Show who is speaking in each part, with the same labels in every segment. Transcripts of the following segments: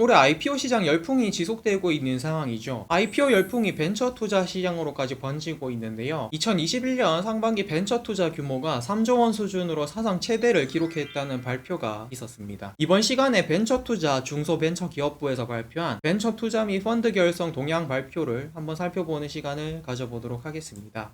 Speaker 1: 올해 IPO 시장 열풍이 지속되고 있는 상황이죠. IPO 열풍이 벤처 투자 시장으로까지 번지고 있는데요. 2021년 상반기 벤처 투자 규모가 3조 원 수준으로 사상 최대를 기록했다는 발표가 있었습니다. 이번 시간에 벤처 투자 중소벤처기업부에서 발표한 벤처 투자 및 펀드 결성 동향 발표를 한번 살펴보는 시간을 가져보도록 하겠습니다.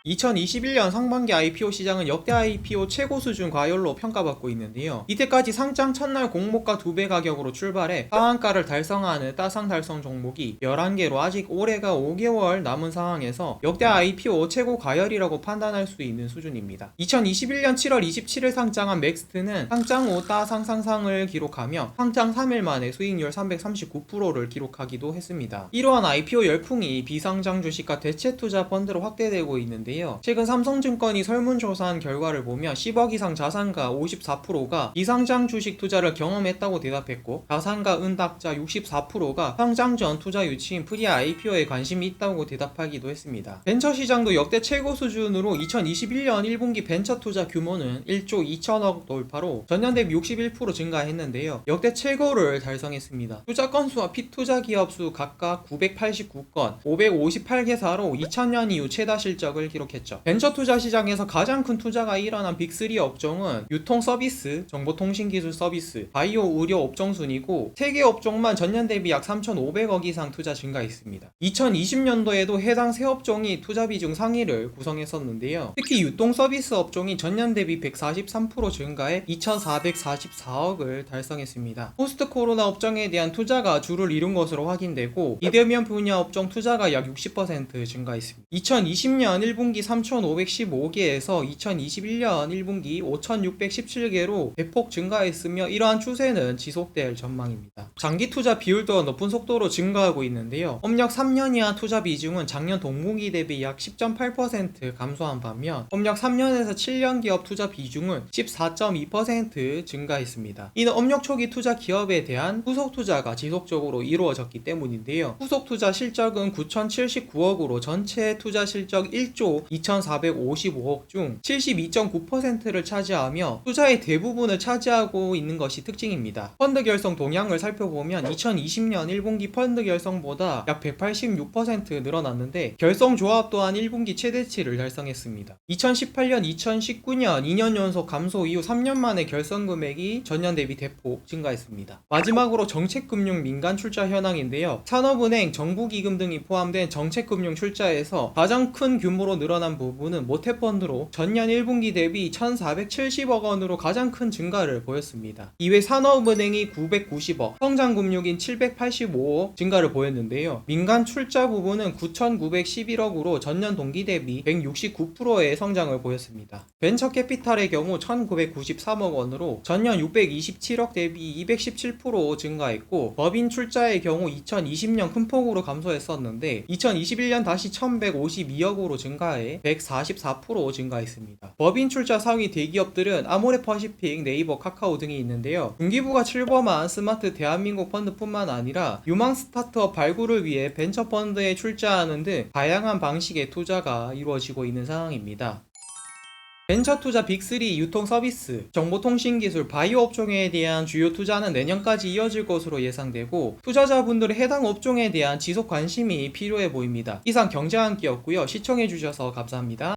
Speaker 1: 2021년 상반기 IPO 시장은 역대 IPO 최고 수준 과열로 평가받고 있는데요. 이때까지 상장 첫날 공모가 2배 가격으로 출발해 상한가를 달성하는 따상 달성 종목이 11개로 아직 올해가 5개월 남은 상황에서 역대 IPO 최고 과열이라고 판단할 수 있는 수준입니다. 2021년 7월 27일 상장한 맥스트는 상장 후 따상 상상을 기록하며 상장 3일 만에 수익률 339%를 기록하기도 했습니다. 이러한 IPO 열풍이 비상장 주식과 대체 투자 펀드로 확대되고 있는데 최근 삼성증권이 설문조사한 결과를 보면 10억 이상 자산가 54%가 비상장 주식 투자를 경험했다고 대답했고, 자산가 은탁자 64%가 상장 전 투자 유치인 프리 IPO에 관심이 있다고 대답하기도 했습니다. 벤처 시장도 역대 최고 수준으로 2021년 1분기 벤처 투자 규모는 1조 2천억 돌파로 전년 대비 61% 증가했는데요. 역대 최고를 달성했습니다. 투자 건수와 피투자 기업 수 각각 989건, 558개사로 2000년 이후 최다 실적을 기록했습니다. 벤처 투자 시장에서 가장 큰 투자가 일어난 빅3 업종은 유통 서비스, 정보통신기술 서비스, 바이오 의료 업종 순이고 3개 업종만 전년 대비 약 3,500억 이상 투자 증가했습니다. 2020년도에도 해당 세 업종이 투자 비중 상위를 구성했었는데요. 특히 유통 서비스 업종이 전년 대비 143% 증가해 2,444억을 달성했습니다. 포스트 코로나 업종에 대한 투자가 주를 이룬 것으로 확인되고, 비대면 분야 업종 투자가 약 60% 증가했습니다. 2020년 1분기 3,515개에서 2021년 1분기 5,617개로 대폭 증가했으며, 이러한 추세는 지속될 전망입니다. 장기 투자 비율도 높은 속도로 증가하고 있는데요. 업력 3년 이하 투자 비중은 작년 동분기 대비 약 10.8% 감소한 반면, 업력 3년에서 7년 기업 투자 비중은 14.2% 증가했습니다. 이는 업력 초기 투자 기업에 대한 후속 투자가 지속적으로 이루어졌기 때문인데요. 후속 투자 실적은 9,079억으로 전체 투자 실적 1조 2,455억 중 72.9%를 차지하며 투자의 대부분을 차지하고 있는 것이 특징입니다. 펀드 결성 동향을 살펴보면 2020년 1분기 펀드 결성보다 약 186% 늘어났는데, 결성 조합 또한 1분기 최대치를 달성했습니다. 2018년, 2019년 2년 연속 감소 이후 3년 만에 결성 금액이 전년 대비 대폭 증가했습니다. 마지막으로 정책금융 민간 출자 현황인데요. 산업은행, 정부기금 등이 포함된 정책금융 출자에서 가장 큰 규모로 늘어난 부분은 모태펀드로 전년 1분기 대비 1,470억 원으로 가장 큰 증가를 보였습니다. 이외 산업은행이 990억, 성장금융인 785억 증가를 보였는데요. 민간 출자 부분은 9,911억으로 전년 동기 대비 169%의 성장을 보였습니다. 벤처캐피탈의 경우 1,993억 원으로 전년 627억 대비 217% 증가했고, 법인 출자의 경우 2020년 큰 폭으로 감소했었는데 2021년 다시 1,152억으로 증가해 144% 증가했습니다. 법인 출자 상위 대기업들은 아모레퍼시픽, 네이버, 카카오 등이 있는데요. 중기부가 출범한 스마트 대한민국 펀드뿐만 아니라 유망 스타트업 발굴을 위해 벤처펀드에 출자하는 등 다양한 방식의 투자가 이루어지고 있는 상황입니다. 벤처 투자 빅3 유통 서비스, 정보통신기술, 바이오 업종에 대한 주요 투자는 내년까지 이어질 것으로 예상되고, 투자자분들의 해당 업종에 대한 지속 관심이 필요해 보입니다. 이상 경제한끼였고요. 시청해주셔서 감사합니다.